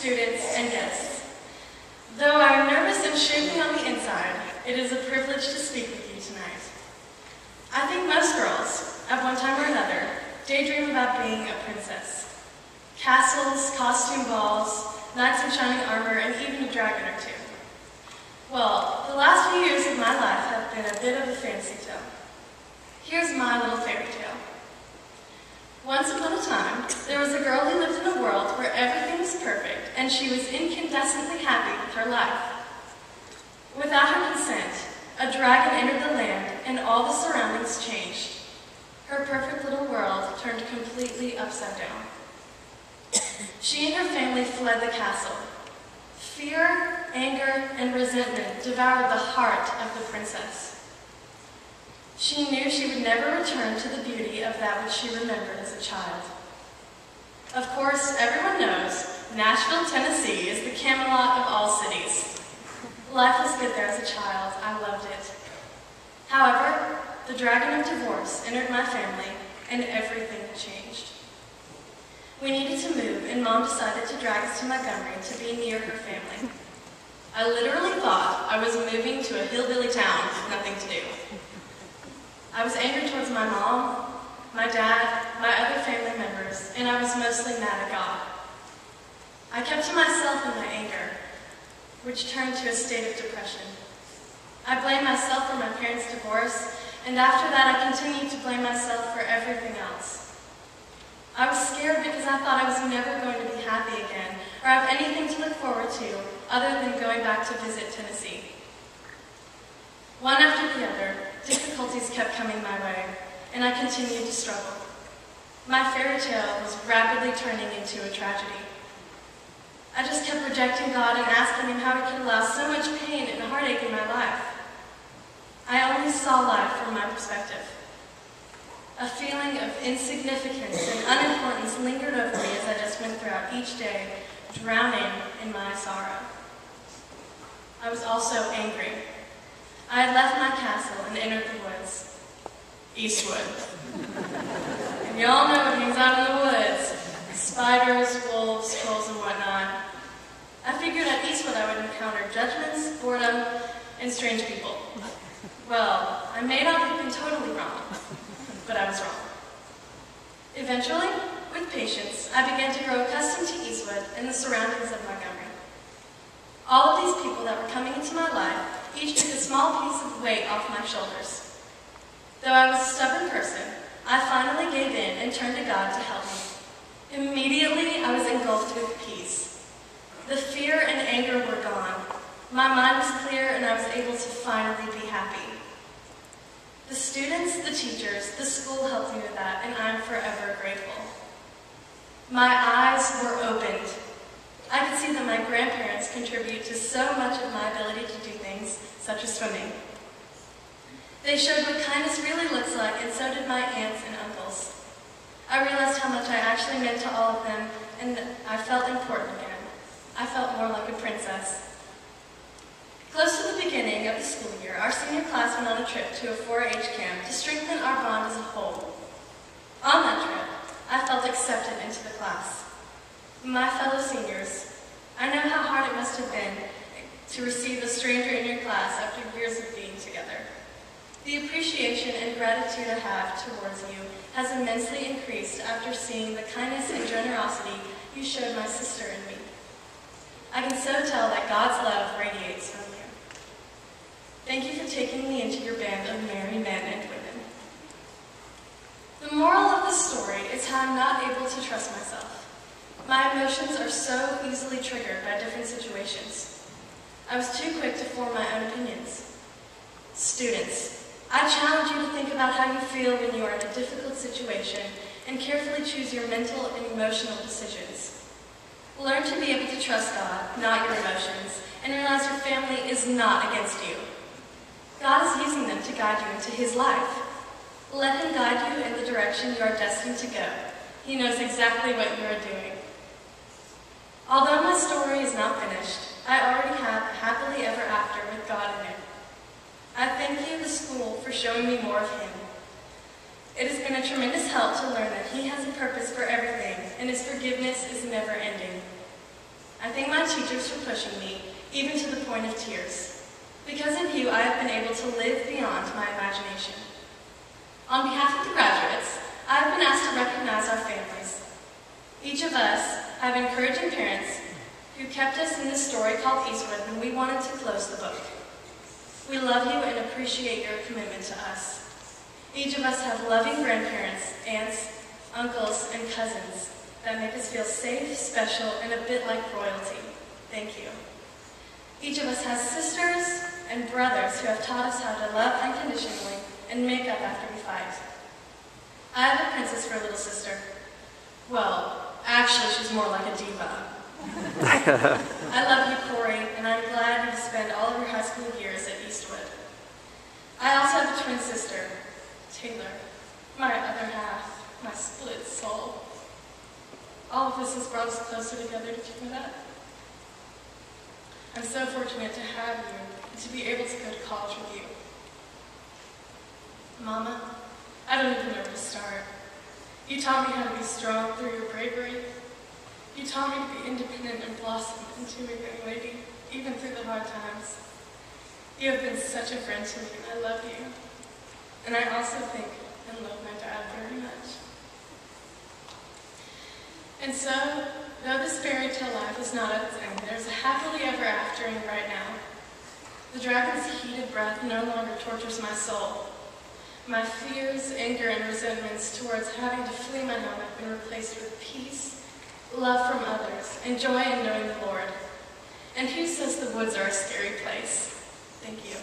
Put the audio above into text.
students, and guests. Though I'm nervous and shaking on the inside, it is a privilege to speak with you tonight. I think most girls, at one time or another, daydream about being a princess. Castles, costume balls, knights in shining armor, and even a dragon or two. Well, the last few years of my life have been a bit of a fantasy tale. Here's my little fairy tale. Once upon a time, there was a girl who lived in a world where everything was perfect and she was incandescently happy with her life. Without her consent, a dragon entered the land and all the surroundings changed. Her perfect little world turned completely upside down. She and her family fled the castle. Fear, anger, and resentment devoured the heart of the princess. She knew she would never return to the beauty of that which she remembered as a child. Of course, everyone knows Nashville, Tennessee is the Camelot of all cities. Life was good there as a child. I loved it. However, the dragon of divorce entered my family, and everything changed. We needed to move, and Mom decided to drag us to Montgomery to be near her family. I literally thought I was moving to a hillbilly town with nothing to do. I was angry towards my mom, my dad, my other family members, and I was mostly mad at God. I kept to myself in my anger, which turned to a state of depression. I blamed myself for my parents' divorce, and after that I continued to blame myself for everything else. I was scared because I thought I was never going to be happy again, or have anything to look forward to other than going back to visit Tennessee. One after the other, difficulties kept coming my way, and I continued to struggle. My fairy tale was rapidly turning into a tragedy. I just kept rejecting God and asking Him how He could allow so much pain and heartache in my life. I only saw life from my perspective. A feeling of insignificance and unimportance lingered over me as I just went throughout each day, drowning in my sorrow. I was also angry. I had left my castle and entered the woods. Eastwood. And y'all know what hangs out in the woods. Spiders, wolves, trolls, and whatnot. I figured at Eastwood I would encounter judgments, boredom, and strange people. Well, I may not have been totally wrong, but I was wrong. Eventually, with patience, I began to grow accustomed to Eastwood and the surroundings of Montgomery. All of these people that were coming into my life each took a small piece of weight off my shoulders. Though I was a stubborn person, I finally gave in and turned to God to help me. Immediately, I was engulfed with peace. The fear and anger were gone. My mind was clear and I was able to finally be happy. The students, the teachers, the school helped me with that, and I'm forever grateful. My eyes were opened. I could see that my grandparents contribute to so much of my ability to do things, such as swimming. They showed what kindness really looks like, and so did my aunts and uncles. I realized how much I actually meant to all of them, and I felt important again. I felt more like a princess. Close to the beginning of the school year, our senior class went on a trip to a 4-H camp to strengthen our bond as a whole. On that trip, I felt accepted into the class. My fellow seniors, I know how hard it must have been to receive a stranger in your class after years of being together. The appreciation and gratitude I have towards you has immensely increased after seeing the kindness and generosity you showed my sister and me. I can so tell that God's love radiates from you. Thank you for taking me into your band of merry men and women. The moral of the story is how I'm not able to trust myself. My emotions are so easily triggered by different situations. I was too quick to form my own opinions. Students, I challenge you to think about how you feel when you are in a difficult situation and carefully choose your mental and emotional decisions. Learn to be able to trust God, not your emotions, and realize your family is not against you. God is using them to guide you into His life. Let Him guide you in the direction you are destined to go. He knows exactly what you are doing. Although my story is not finished, I already have a happily ever after with God in it. I thank you, the school, for showing me more of Him. It has been a tremendous help to learn that He has a purpose for everything, and His forgiveness is never ending. I thank my teachers for pushing me, even to the point of tears. Because of you, I have been able to live beyond my imagination. On behalf of the graduates, I have been asked to recognize our families. Each of us have encouraging parents who kept us in this story called Eastwood when we wanted to close the book. We love you and appreciate your commitment to us. Each of us have loving grandparents, aunts, uncles, and cousins that make us feel safe, special, and a bit like royalty. Thank you. Each of us has sisters and brothers who have taught us how to love unconditionally and make up after we fight. I have a princess for a little sister. Well, actually, she's more like a diva. I love you, Corey, and I'm glad you spend all of your high school years at Eastwood. I also have a twin sister, Taylor, my other half, my split soul. All of this has brought us closer together. Did you know that? I'm so fortunate to have you and to be able to go to college with you. Mama, I don't even know where to start. You taught me how to be strong through your bravery. You taught me to be independent and blossom into a young lady, even through the hard times. You have been such a friend to me, and I love you. And I also think and love my dad very much. And so, though this fairy tale life is not at its end, there's a happily ever aftering right now. The dragon's heated breath no longer tortures my soul. My fears, anger, and resentments towards having to flee my home have been replaced with peace, love from others, and joy in knowing the Lord. And who says the woods are a scary place? Thank you.